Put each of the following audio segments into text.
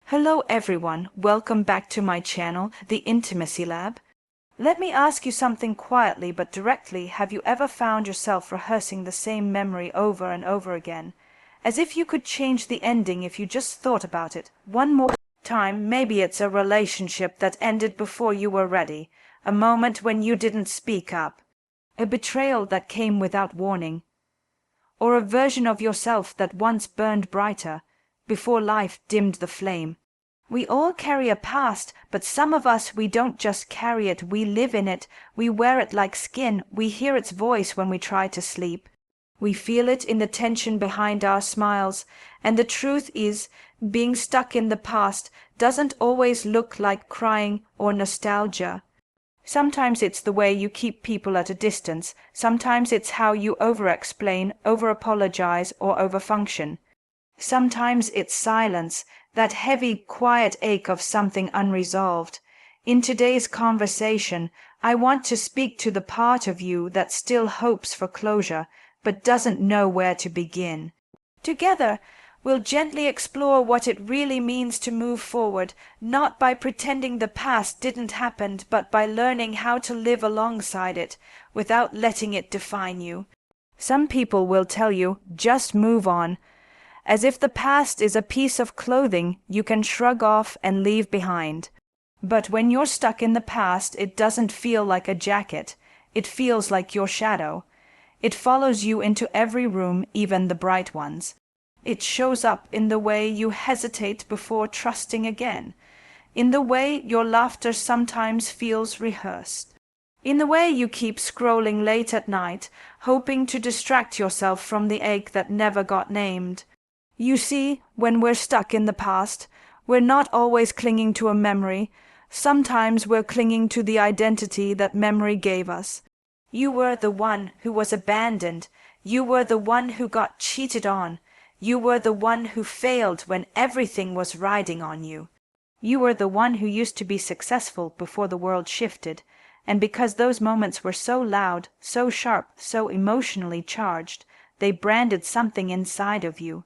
Hello everyone, welcome back to my channel, The Intimacy Lab. Let me ask you something quietly but directly. Have you ever found yourself rehearsing the same memory over and over again? As if you could change the ending if you just thought about it one more time. Maybe it's a relationship that ended before you were ready, a moment when you didn't speak up, a betrayal that came without warning, or a version of yourself that once burned brighter before life dimmed the flame. We all carry a past, but some of us, we don't just carry it, we live in it, we wear it like skin, we hear its voice when we try to sleep. We feel it in the tension behind our smiles, and the truth is, being stuck in the past doesn't always look like crying or nostalgia. Sometimes it's the way you keep people at a distance, sometimes it's how you over-explain, over-apologize, or over-function. Sometimes it's silence, that heavy, quiet ache of something unresolved. In today's conversation, I want to speak to the part of you that still hopes for closure, but doesn't know where to begin. Together, we'll gently explore what it really means to move forward, not by pretending the past didn't happen, but by learning how to live alongside it, without letting it define you. Some people will tell you, just move on, as if the past is a piece of clothing you can shrug off and leave behind. But when you're stuck in the past, it doesn't feel like a jacket. It feels like your shadow. It follows you into every room, even the bright ones. It shows up in the way you hesitate before trusting again, in the way your laughter sometimes feels rehearsed, in the way you keep scrolling late at night, hoping to distract yourself from the ache that never got named. You see, when we're stuck in the past, we're not always clinging to a memory. Sometimes we're clinging to the identity that memory gave us. You were the one who was abandoned. You were the one who got cheated on. You were the one who failed when everything was riding on you. You were the one who used to be successful before the world shifted. And because those moments were so loud, so sharp, so emotionally charged, they branded something inside of you.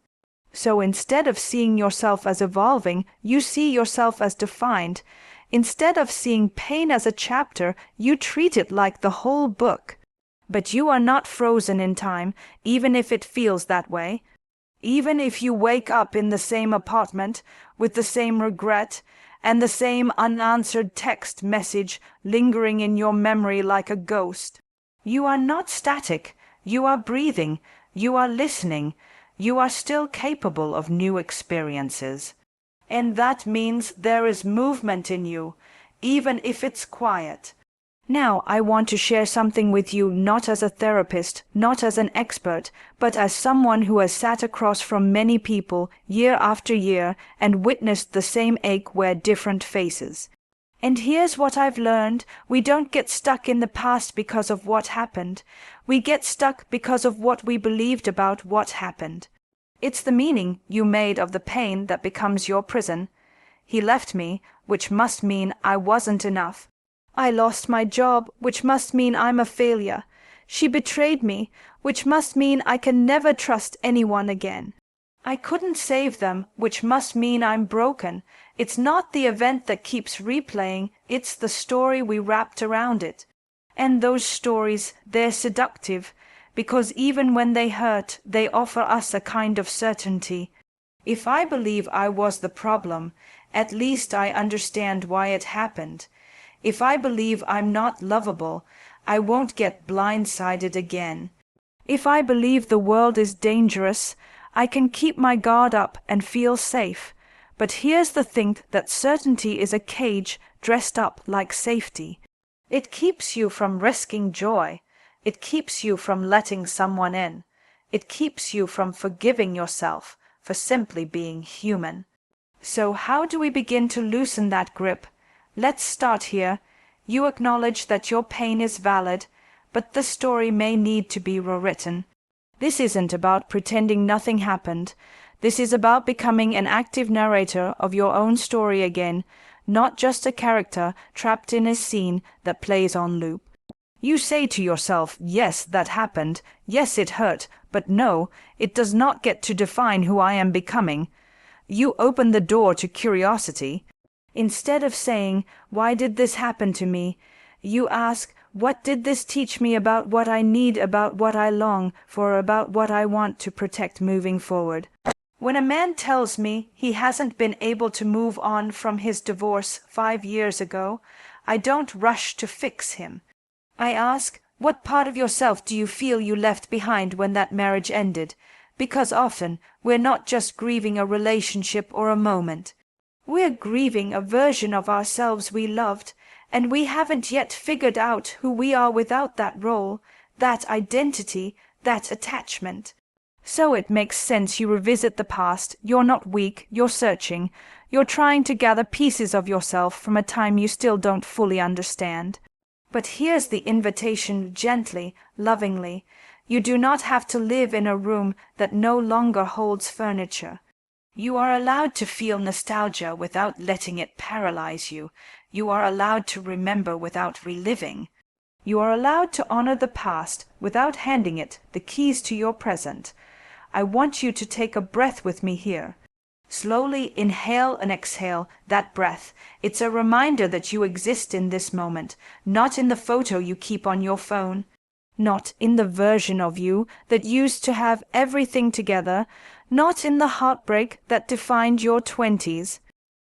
So instead of seeing yourself as evolving, you see yourself as defined. Instead of seeing pain as a chapter, you treat it like the whole book. But you are not frozen in time, even if it feels that way. Even if you wake up in the same apartment, with the same regret, and the same unanswered text message lingering in your memory like a ghost. You are not static. You are breathing. You are listening. You are still capable of new experiences. And that means there is movement in you, even if it's quiet. Now I want to share something with you, not as a therapist, not as an expert, but as someone who has sat across from many people year after year and witnessed the same ache wear different faces. And here's what I've learned. We don't get stuck in the past because of what happened. We get stuck because of what we believed about what happened. It's the meaning you made of the pain that becomes your prison. He left me, which must mean I wasn't enough. I lost my job, which must mean I'm a failure. She betrayed me, which must mean I can never trust anyone again. I couldn't save them, which must mean I'm broken. It's not the event that keeps replaying, it's the story we wrapped around it. And those stories, they're seductive, because even when they hurt, they offer us a kind of certainty. If I believe I was the problem, at least I understand why it happened. If I believe I'm not lovable, I won't get blindsided again. If I believe the world is dangerous, I can keep my guard up and feel safe. But here's the thing, that certainty is a cage dressed up like safety. It keeps you from risking joy. It keeps you from letting someone in. It keeps you from forgiving yourself for simply being human. So how do we begin to loosen that grip? Let's start here. You acknowledge that your pain is valid, but the story may need to be rewritten. This isn't about pretending nothing happened. This is about becoming an active narrator of your own story again, not just a character trapped in a scene that plays on loop. You say to yourself, yes, that happened, yes, it hurt, but no, it does not get to define who I am becoming. You open the door to curiosity. Instead of saying, "Why did this happen to me?" you ask, "What did this teach me about what I need, about what I long for, about what I want to protect moving forward?" When a man tells me he hasn't been able to move on from his divorce 5 years ago, I don't rush to fix him. I ask, "What part of yourself do you feel you left behind when that marriage ended?" Because often we're not just grieving a relationship or a moment. We're grieving a version of ourselves we loved, and we haven't yet figured out who we are without that role, that identity, that attachment. So it makes sense you revisit the past. You're not weak, you're searching. You're trying to gather pieces of yourself from a time you still don't fully understand. But here's the invitation, gently, lovingly. You do not have to live in a room that no longer holds furniture. You are allowed to feel nostalgia without letting it paralyze you. You are allowed to remember without reliving. You are allowed to honor the past without handing it the keys to your present. I want you to take a breath with me here. Slowly inhale and exhale that breath. It's a reminder that you exist in this moment, not in the photo you keep on your phone, not in the version of you that used to have everything together, not in the heartbreak that defined your 20s.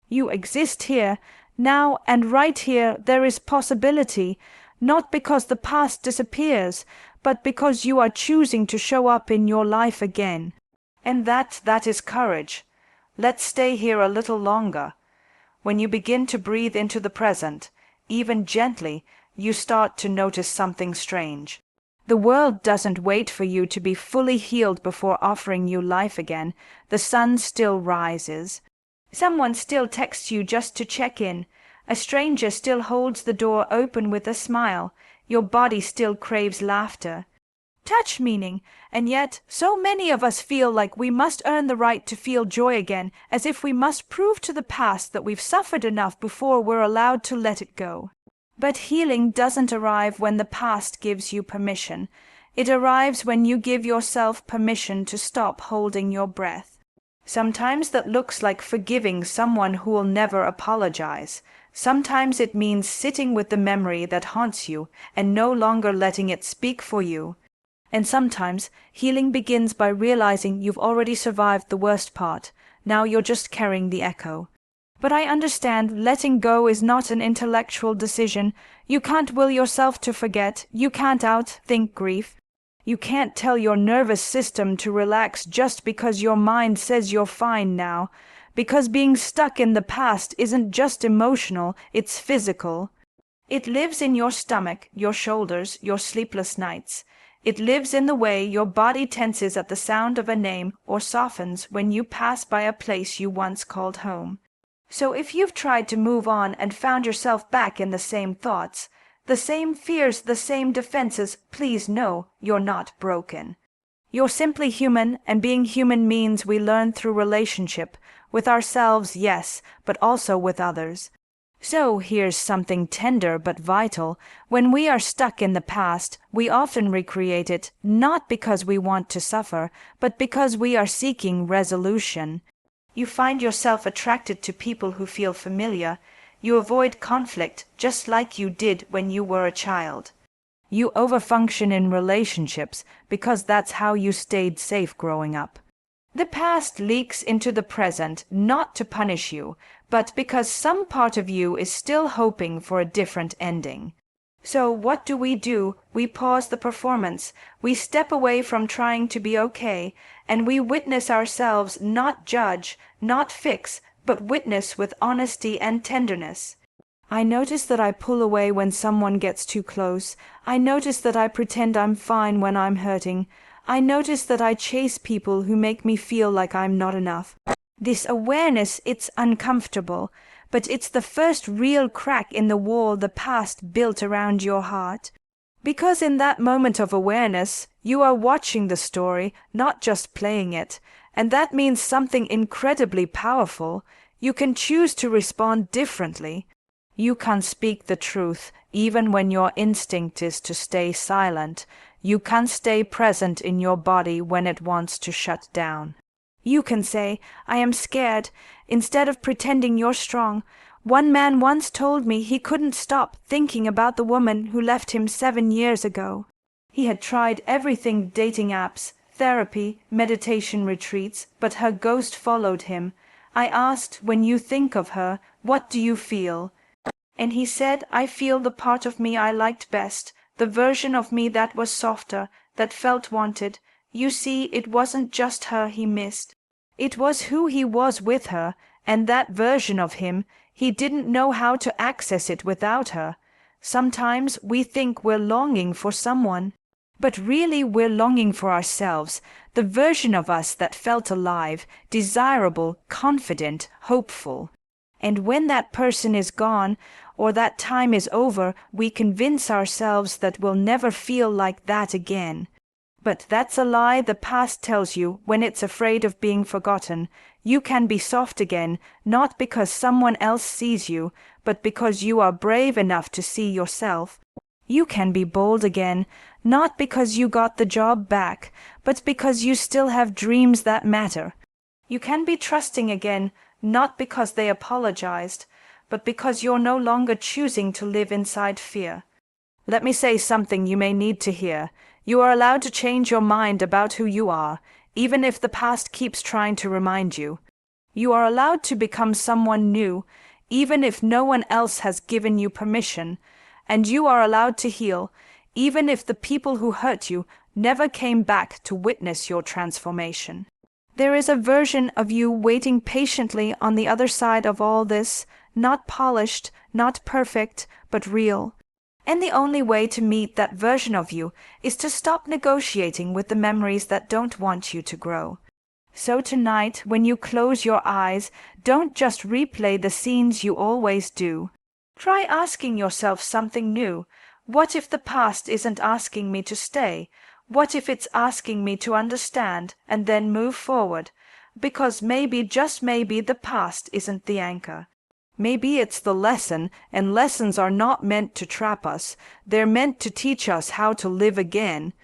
You exist here, now, and right here there is possibility, not because the past disappears, but because you are choosing to show up in your life again. And that is courage. Let's stay here a little longer. When you begin to breathe into the present, even gently, you start to notice something strange. The world doesn't wait for you to be fully healed before offering you life again. The sun still rises. Someone still texts you just to check in. A stranger still holds the door open with a smile. Your body still craves laughter. Touch meaning, and yet so many of us feel like we must earn the right to feel joy again, as if we must prove to the past that we've suffered enough before we're allowed to let it go. But healing doesn't arrive when the past gives you permission. It arrives when you give yourself permission to stop holding your breath. Sometimes that looks like forgiving someone who will never apologize. Sometimes it means sitting with the memory that haunts you and no longer letting it speak for you. And sometimes healing begins by realizing you've already survived the worst part. Now you're just carrying the echo. But I understand letting go is not an intellectual decision. You can't will yourself to forget. You can't outthink grief. You can't tell your nervous system to relax just because your mind says you're fine now. Because being stuck in the past isn't just emotional, it's physical. It lives in your stomach, your shoulders, your sleepless nights. It lives in the way your body tenses at the sound of a name or softens when you pass by a place you once called home. So if you've tried to move on and found yourself back in the same thoughts, the same fears, the same defenses, please know you're not broken. You're simply human, and being human means we learn through relationship, with ourselves, yes, but also with others. So here's something tender but vital. When we are stuck in the past, we often recreate it, not because we want to suffer, but because we are seeking resolution. You find yourself attracted to people who feel familiar. You avoid conflict just like you did when you were a child. You overfunction in relationships because that's how you stayed safe growing up. The past leaks into the present not to punish you, but because some part of you is still hoping for a different ending. So what do? We pause the performance. We step away from trying to be okay, and we witness ourselves, not judge, not fix, but witness with honesty and tenderness. I notice that I pull away when someone gets too close. I notice that I pretend I'm fine when I'm hurting. I notice that I chase people who make me feel like I'm not enough. This awareness, it's uncomfortable, but it's the first real crack in the wall the past built around your heart. Because in that moment of awareness, you are watching the story, not just playing it, and that means something incredibly powerful. You can choose to respond differently. You can speak the truth, even when your instinct is to stay silent. You can stay present in your body when it wants to shut down. You can say, I am scared, instead of pretending you're strong. One man once told me he couldn't stop thinking about the woman who left him 7 years ago. He had tried everything, dating apps, therapy, meditation retreats, but her ghost followed him. I asked, when you think of her, what do you feel? And he said, I feel the part of me I liked best, the version of me that was softer, that felt wanted. You see, it wasn't just her he missed. It was who he was with her, and that version of him. He didn't know how to access it without her. Sometimes we think we're longing for someone, but really we're longing for ourselves, the version of us that felt alive, desirable, confident, hopeful. And when that person is gone, or that time is over, we convince ourselves that we'll never feel like that again. But that's a lie the past tells you when it's afraid of being forgotten. You can be soft again, not because someone else sees you, but because you are brave enough to see yourself. You can be bold again, not because you got the job back, but because you still have dreams that matter. You can be trusting again, not because they apologized, but because you're no longer choosing to live inside fear. Let me say something you may need to hear. You are allowed to change your mind about who you are, even if the past keeps trying to remind you. You are allowed to become someone new, even if no one else has given you permission. And you are allowed to heal, even if the people who hurt you never came back to witness your transformation. There is a version of you waiting patiently on the other side of all this, not polished, not perfect, but real. And the only way to meet that version of you is to stop negotiating with the memories that don't want you to grow. So tonight, when you close your eyes, don't just replay the scenes you always do. Try asking yourself something new. What if the past isn't asking me to stay? What if it's asking me to understand and then move forward? Because maybe, just maybe, the past isn't the anchor. Maybe it's the lesson, and lessons are not meant to trap us. They're meant to teach us how to live again.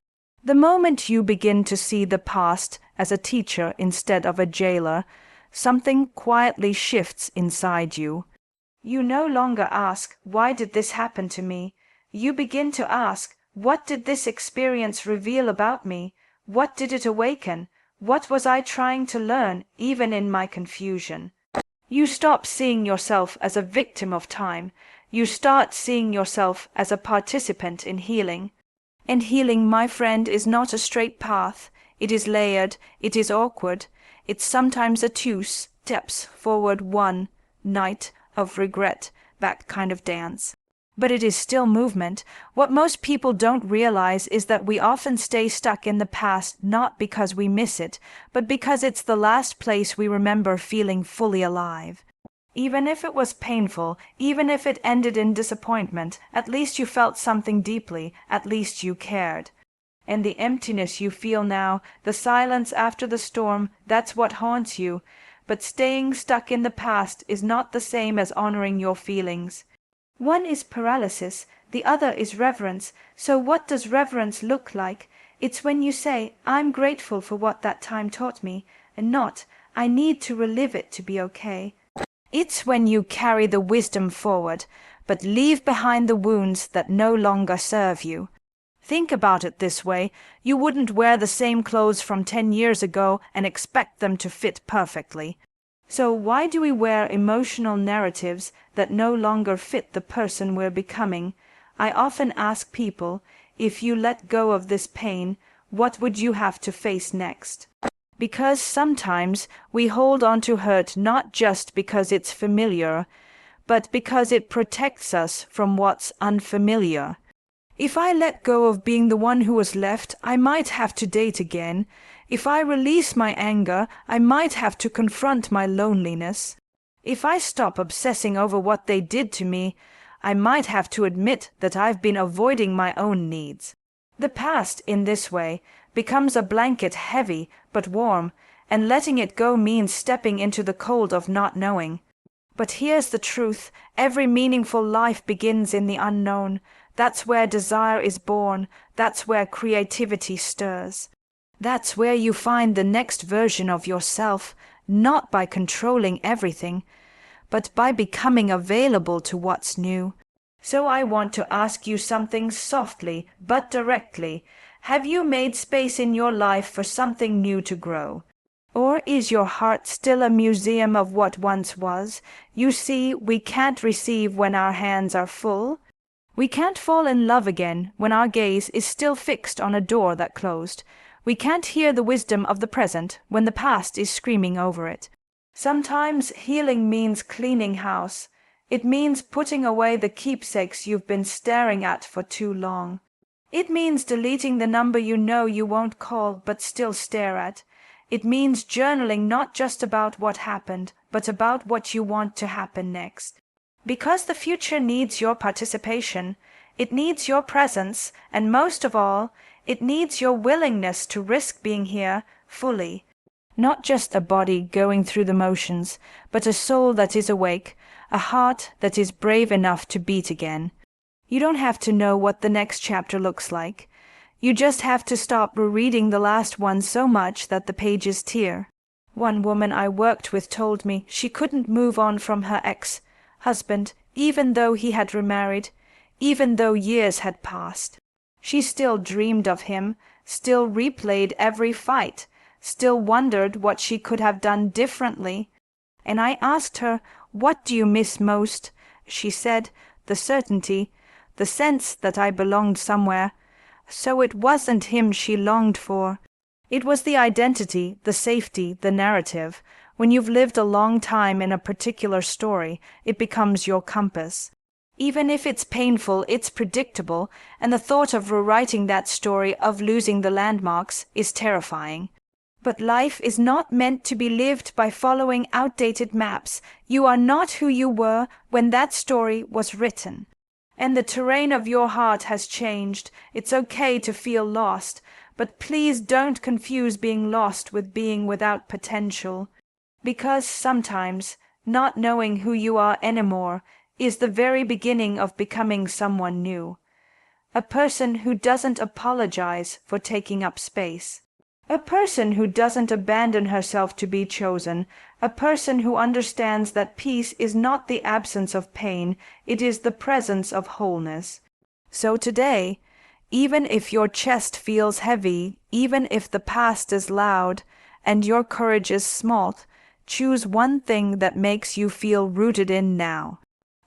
The moment you begin to see the past as a teacher instead of a jailer, something quietly shifts inside you. You no longer ask, why did this happen to me? You begin to ask, what did this experience reveal about me? What did it awaken? What was I trying to learn, even in my confusion? You stop seeing yourself as a victim of time. You start seeing yourself as a participant in healing. And healing, my friend, is not a straight path. It is layered, it is awkward. It's sometimes a two steps forward, one night of regret, that kind of dance. But it is still movement. What most people don't realize is that we often stay stuck in the past not because we miss it, but because it's the last place we remember feeling fully alive. Even if it was painful, even if it ended in disappointment, at least you felt something deeply, at least you cared. And the emptiness you feel now, the silence after the storm, that's what haunts you. But staying stuck in the past is not the same as honoring your feelings. One is paralysis, the other is reverence. So what does reverence look like? It's when you say, I'm grateful for what that time taught me, and not, I need to relive it to be okay. It's when you carry the wisdom forward, but leave behind the wounds that no longer serve you. Think about it this way. You wouldn't wear the same clothes from 10 years ago and expect them to fit perfectly. So why do we wear emotional narratives that no longer fit the person we're becoming? I often ask people, if you let go of this pain, what would you have to face next? Because sometimes we hold on to hurt not just because it's familiar, but because it protects us from what's unfamiliar. If I let go of being the one who was left, I might have to date again. If I release my anger, I might have to confront my loneliness. If I stop obsessing over what they did to me, I might have to admit that I've been avoiding my own needs. The past, in this way, becomes a blanket heavy but warm, and letting it go means stepping into the cold of not knowing. But here's the truth, every meaningful life begins in the unknown. That's where desire is born, that's where creativity stirs. That's where you find the next version of yourself, not by controlling everything, but by becoming available to what's new. So I want to ask you something softly but directly. Have you made space in your life for something new to grow? Or is your heart still a museum of what once was? You see, we can't receive when our hands are full. We can't fall in love again when our gaze is still fixed on a door that closed. We can't hear the wisdom of the present when the past is screaming over it. Sometimes healing means cleaning house. It means putting away the keepsakes you've been staring at for too long. It means deleting the number you know you won't call but still stare at. It means journaling not just about what happened, but about what you want to happen next. Because the future needs your participation, it needs your presence, and most of all, it needs your willingness to risk being here fully. Not just a body going through the motions, but a soul that is awake, a heart that is brave enough to beat again. You don't have to know what the next chapter looks like. You just have to stop rereading the last one so much that the pages tear. One woman I worked with told me she couldn't move on from her ex-husband, even though he had remarried, even though years had passed. She still dreamed of him, still replayed every fight, still wondered what she could have done differently. And I asked her, "What do you miss most?" She said, "The certainty, the sense that I belonged somewhere." So it wasn't him she longed for. It was the identity, the safety, the narrative. When you've lived a long time in a particular story, it becomes your compass. Even if it's painful, it's predictable, and the thought of rewriting that story, of losing the landmarks, is terrifying. But life is not meant to be lived by following outdated maps. You are not who you were when that story was written. And the terrain of your heart has changed. It's okay to feel lost, but please don't confuse being lost with being without potential. Because sometimes not knowing who you are anymore is the very beginning of becoming someone new. A person who doesn't apologize for taking up space. A person who doesn't abandon herself to be chosen. A person who understands that peace is not the absence of pain, it is the presence of wholeness. So today, even if your chest feels heavy, even if the past is loud, and your courage is small, choose one thing that makes you feel rooted in now.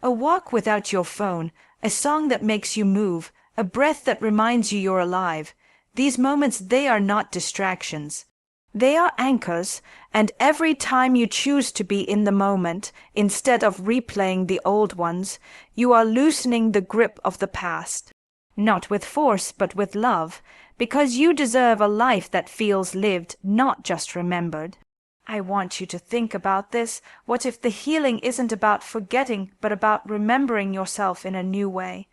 A walk without your phone, a song that makes you move, a breath that reminds you you're alive. These moments, they are not distractions. They are anchors, and every time you choose to be in the moment, instead of replaying the old ones, you are loosening the grip of the past. Not with force, but with love, because you deserve a life that feels lived, not just remembered. I want you to think about this. What if the healing isn't about forgetting, but about remembering yourself in a new way?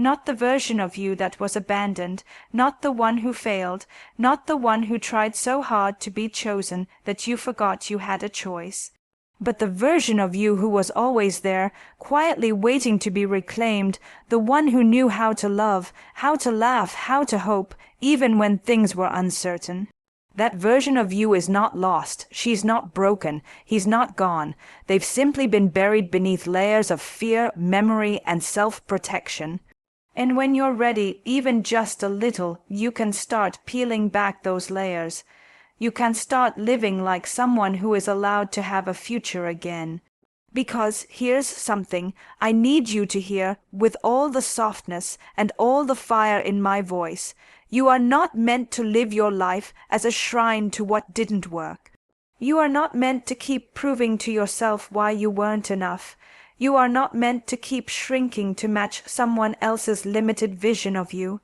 Not the version of you that was abandoned, not the one who failed, not the one who tried so hard to be chosen that you forgot you had a choice, but the version of you who was always there, quietly waiting to be reclaimed, the one who knew how to love, how to laugh, how to hope, even when things were uncertain. That version of you is not lost, she's not broken, he's not gone. They've simply been buried beneath layers of fear, memory, and self-protection. And when you're ready, even just a little, you can start peeling back those layers. You can start living like someone who is allowed to have a future again. Because here's something I need you to hear with all the softness and all the fire in my voice. You are not meant to live your life as a shrine to what didn't work. You are not meant to keep proving to yourself why you weren't enough. You are not meant to keep shrinking to match someone else's limited vision of you.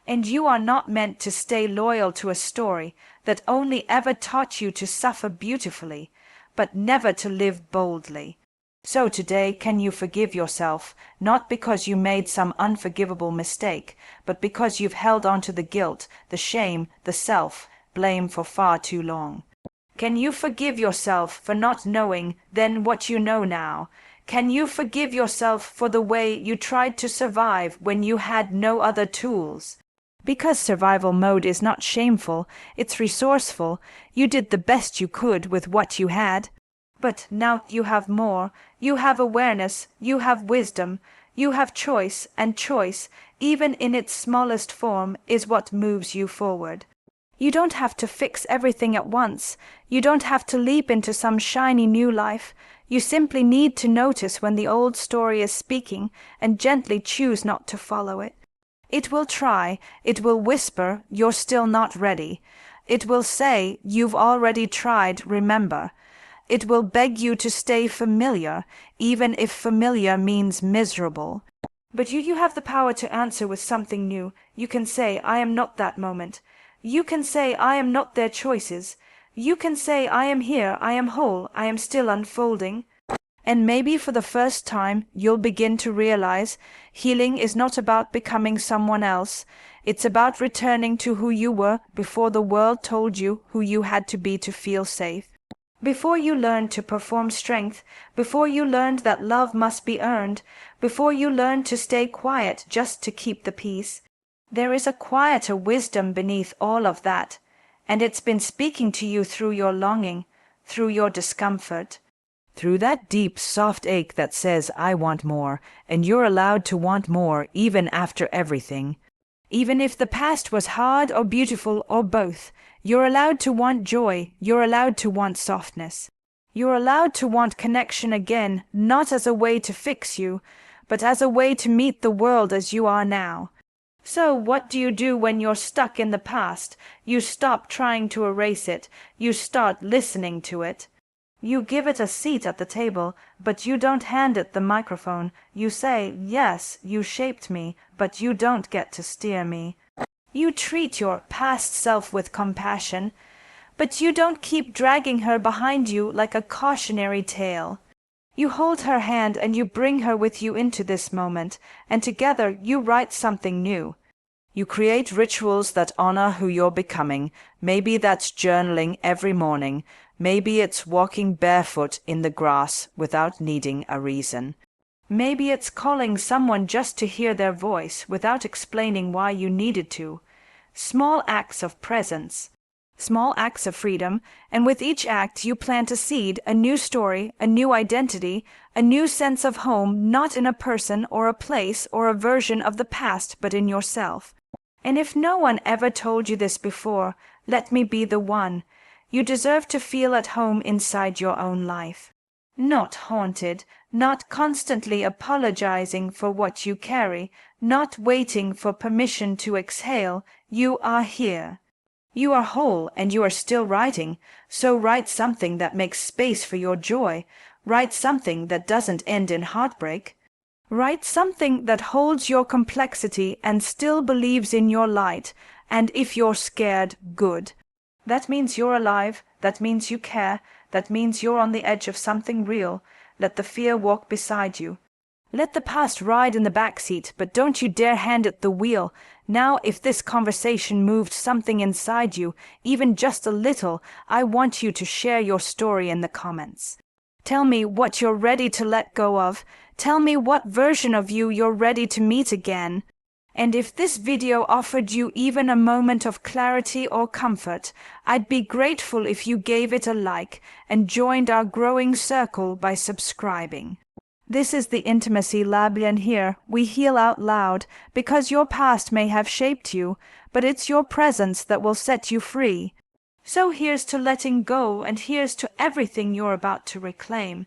And you are not meant to stay loyal to a story that only ever taught you to suffer beautifully, but never to live boldly. So today, can you forgive yourself, not because you made some unforgivable mistake, but because you've held on to the guilt, the shame, the self-blame for far too long? Can you forgive yourself for not knowing then what you know now? Can you forgive yourself for the way you tried to survive when you had no other tools? Because survival mode is not shameful, it's resourceful. You did the best you could with what you had. But now you have more. You have awareness, you have wisdom, you have choice, and choice, even in its smallest form, is what moves you forward. You don't have to fix everything at once. You don't have to leap into some shiny new life. You simply need to notice when the old story is speaking and gently choose not to follow it. It will try, it will whisper, "You're still not ready." It will say, "You've already tried, remember." It will beg you to stay familiar, even if familiar means miserable. But you have the power to answer with something new. You can say, "I am not that moment." You can say, "I am not their choices." You can say, "I am here, I am whole, I am still unfolding." And maybe for the first time you'll begin to realize healing is not about becoming someone else. It's about returning to who you were before the world told you who you had to be to feel safe. Before you learned to perform strength, before you learned that love must be earned, before you learned to stay quiet just to keep the peace. There is a quieter wisdom beneath all of that, and it's been speaking to you through your longing, through your discomfort. Through that deep, soft ache that says, "I want more," and you're allowed to want more even after everything. Even if the past was hard or beautiful or both, you're allowed to want joy, you're allowed to want softness. You're allowed to want connection again, not as a way to fix you, but as a way to meet the world as you are now. So what do you do when you're stuck in the past? You stop trying to erase it, you start listening to it. You give it a seat at the table, but you don't hand it the microphone. You say, "Yes, you shaped me, but you don't get to steer me." You treat your past self with compassion, but you don't keep dragging her behind you like a cautionary tale. You hold her hand and you bring her with you into this moment, and together you write something new. You create rituals that honor who you're becoming. Maybe that's journaling every morning. Maybe it's walking barefoot in the grass without needing a reason. Maybe it's calling someone just to hear their voice without explaining why you needed to. Small acts of presence, small acts of freedom, and with each act you plant a seed, a new story, a new identity, a new sense of home, not in a person or a place or a version of the past, but in yourself. And if no one ever told you this before, let me be the one. You deserve to feel at home inside your own life. Not haunted, not constantly apologizing for what you carry, not waiting for permission to exhale. You are here. You are whole and you are still writing, so write something that makes space for your joy. Write something that doesn't end in heartbreak. Write something that holds your complexity and still believes in your light, and if you're scared, good. That means you're alive, that means you care, that means you're on the edge of something real. Let the fear walk beside you. Let the past ride in the back seat, but don't you dare hand it the wheel. Now, if this conversation moved something inside you, even just a little, I want you to share your story in the comments. Tell me what you're ready to let go of. Tell me what version of you you're ready to meet again. And if this video offered you even a moment of clarity or comfort, I'd be grateful if you gave it a like and joined our growing circle by subscribing. This is the Intimacy Lab, and here we heal out loud because your past may have shaped you, but it's your presence that will set you free. So here's to letting go, and here's to everything you're about to reclaim.